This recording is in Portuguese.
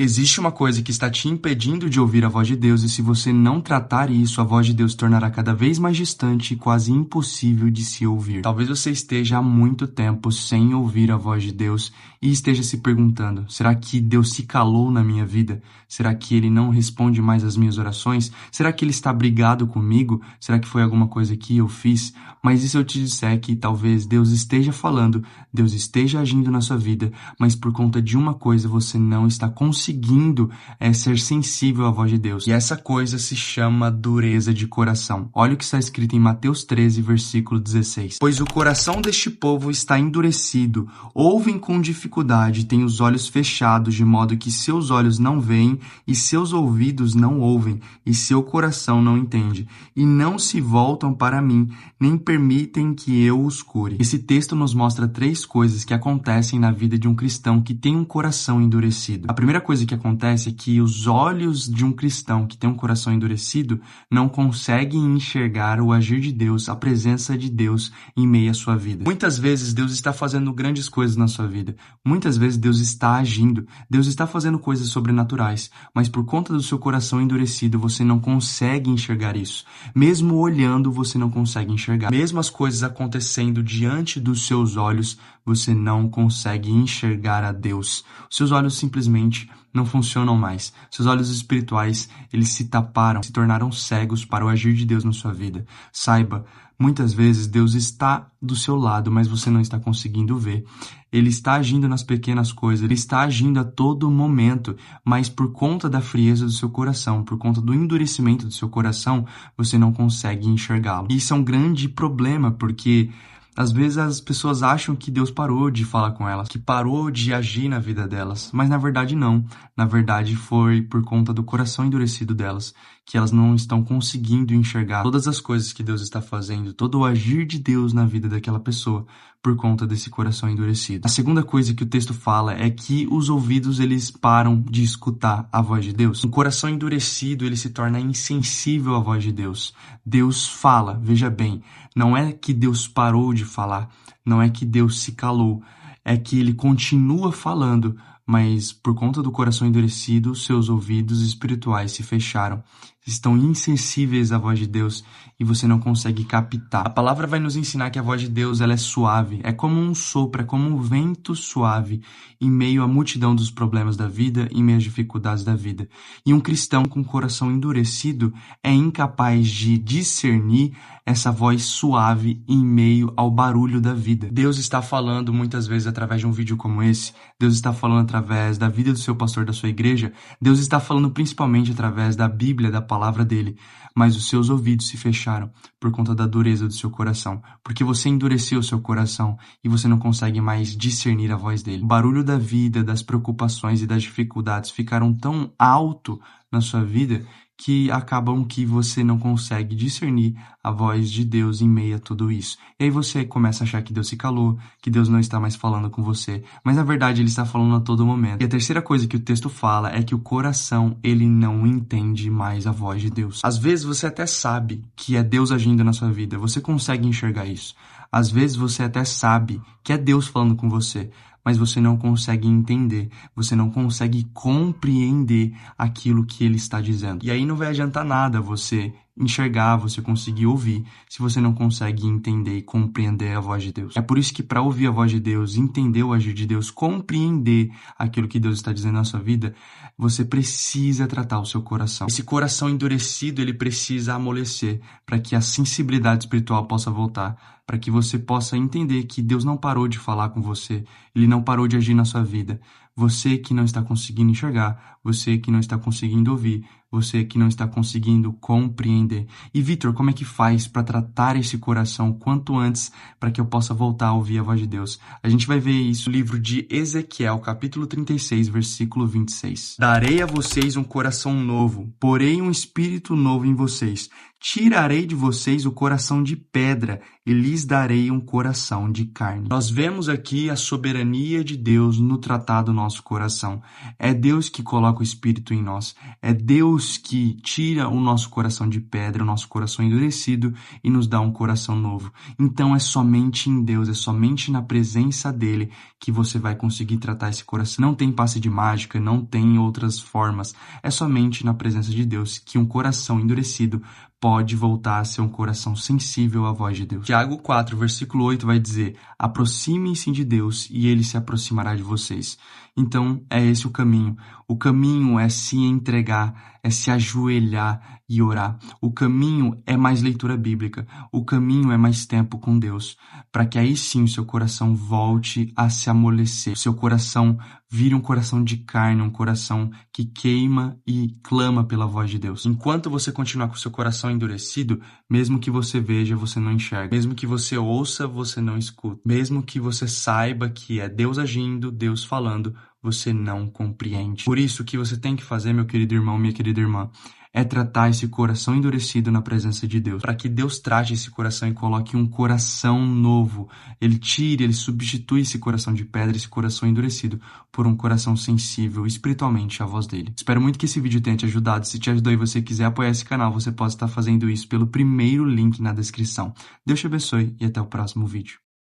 Existe uma coisa que está te impedindo de ouvir a voz de Deus, e se você não tratar isso, a voz de Deus se tornará cada vez mais distante e quase impossível de se ouvir. Talvez você esteja há muito tempo sem ouvir a voz de Deus e esteja se perguntando: será que Deus se calou na minha vida? Será que Ele não responde mais às minhas orações? Será que Ele está brigado comigo? Será que foi alguma coisa que eu fiz? Mas e se eu te disser que talvez Deus esteja falando, Deus esteja agindo na sua vida, mas por conta de uma coisa você não está conseguindo ser sensível à voz de Deus. E essa coisa se chama dureza de coração. Olha o que está escrito em Mateus 13, versículo 16. Pois o coração deste povo está endurecido, ouvem com dificuldade, têm os olhos fechados, de modo que seus olhos não veem e seus ouvidos não ouvem, e seu coração não entende, e não se voltam para mim, nem permitem que eu os cure. Esse texto nos mostra 3 coisas que acontecem na vida de um cristão que tem um coração endurecido. A primeira coisa que acontece é que os olhos de um cristão que tem um coração endurecido não conseguem enxergar o agir de Deus, a presença de Deus em meio à sua vida. Muitas vezes Deus está fazendo grandes coisas na sua vida. Muitas vezes Deus está agindo. Deus está fazendo coisas sobrenaturais. Mas por conta do seu coração endurecido, você não consegue enxergar isso. Mesmo olhando, você não consegue enxergar. Mesmo as coisas acontecendo diante dos seus olhos, você não consegue enxergar a Deus. Os seus olhos simplesmente não funcionam mais. Seus olhos espirituais, eles se taparam, se tornaram cegos para o agir de Deus na sua vida. Saiba, muitas vezes Deus está do seu lado, mas você não está conseguindo ver. Ele está agindo nas pequenas coisas, ele está agindo a todo momento, mas por conta da frieza do seu coração, por conta do endurecimento do seu coração, você não consegue enxergá-lo. E isso é um grande problema, porque às vezes as pessoas acham que Deus parou de falar com elas, que parou de agir na vida delas, mas na verdade não. Na verdade foi por conta do coração endurecido delas, que elas não estão conseguindo enxergar todas as coisas que Deus está fazendo, todo o agir de Deus na vida daquela pessoa, por conta desse coração endurecido. A segunda coisa que o texto fala é que os ouvidos, eles param de escutar a voz de Deus. Um coração endurecido, ele se torna insensível à voz de Deus. Deus fala, veja bem, não é que Deus parou de falar, não é que Deus se calou, é que ele continua falando, mas por conta do coração endurecido, seus ouvidos espirituais se fecharam, estão insensíveis à voz de Deus e você não consegue captar. A palavra vai nos ensinar que a voz de Deus, ela é suave, é como um sopro, é como um vento suave em meio à multidão dos problemas da vida, em meio às dificuldades da vida. E um cristão com o coração endurecido é incapaz de discernir essa voz suave em meio ao barulho da vida. Deus está falando muitas vezes através de um vídeo como esse, Deus está falando através da vida do seu pastor da sua igreja, Deus está falando principalmente através da Bíblia, da palavra dele, mas os seus ouvidos se fecharam por conta da dureza do seu coração, porque você endureceu o seu coração e você não consegue mais discernir a voz dele. O barulho da vida, das preocupações e das dificuldades ficaram tão alto na sua vida que acabam que você não consegue discernir a voz de Deus em meio a tudo isso. E aí você começa a achar que Deus se calou, que Deus não está mais falando com você, mas na verdade Ele está falando a todo momento. E a terceira coisa que o texto fala é que o coração, ele não entende mais a voz de Deus. Às vezes você até sabe que é Deus agindo na sua vida, você consegue enxergar isso. Às vezes você até sabe que é Deus falando com você, mas você não consegue entender, você não consegue compreender aquilo que ele está dizendo. E aí não vai adiantar nada você enxergar, você conseguir ouvir, se você não consegue entender e compreender a voz de Deus. É por isso que para ouvir a voz de Deus, entender o agir de Deus, compreender aquilo que Deus está dizendo na sua vida, você precisa tratar o seu coração. Esse coração endurecido, ele precisa amolecer para que a sensibilidade espiritual possa voltar, para que você possa entender que Deus não parou de falar com você, Ele não parou de agir na sua vida. Você que não está conseguindo enxergar, você que não está conseguindo ouvir, você que não está conseguindo compreender. E Vitor, como é que faz para tratar esse coração quanto antes para que eu possa voltar a ouvir a voz de Deus? A gente vai ver isso no livro de Ezequiel, capítulo 36, versículo 26. Darei a vocês um coração novo, porei um espírito novo em vocês. tirarei de vocês o coração de pedra e lhes darei um coração de carne. Nós vemos aqui a soberania de Deus no tratar do nosso coração. É Deus que coloca o Espírito em nós. É Deus que tira o nosso coração de pedra, o nosso coração endurecido e nos dá um coração novo. Então é somente em Deus, é somente na presença dele que você vai conseguir tratar esse coração. Não tem passe de mágica, não tem outras formas. É somente na presença de Deus que um coração endurecido pode voltar a ser um coração sensível à voz de Deus. Tiago 4, versículo 8 vai dizer: aproximem-se de Deus e ele se aproximará de vocês. Então, é esse o caminho. O caminho é se entregar, é se ajoelhar e orar. O caminho é mais leitura bíblica. O caminho é mais tempo com Deus, para que aí sim o seu coração volte a se amolecer. O seu coração vire um coração de carne, um coração que queima e clama pela voz de Deus. Enquanto você continuar com o seu coração endurecido, mesmo que você veja, você não enxerga. Mesmo que você ouça, você não escuta. Mesmo que você saiba que é Deus agindo, Deus falando, você não compreende. Por isso, o que você tem que fazer, meu querido irmão, minha querida irmã, é tratar esse coração endurecido na presença de Deus, para que Deus trate esse coração e coloque um coração novo. Ele substitui esse coração de pedra, esse coração endurecido, por um coração sensível espiritualmente à voz dele. Espero muito que esse vídeo tenha te ajudado. Se te ajudou e você quiser apoiar esse canal, você pode estar fazendo isso pelo primeiro link na descrição. Deus te abençoe e até o próximo vídeo.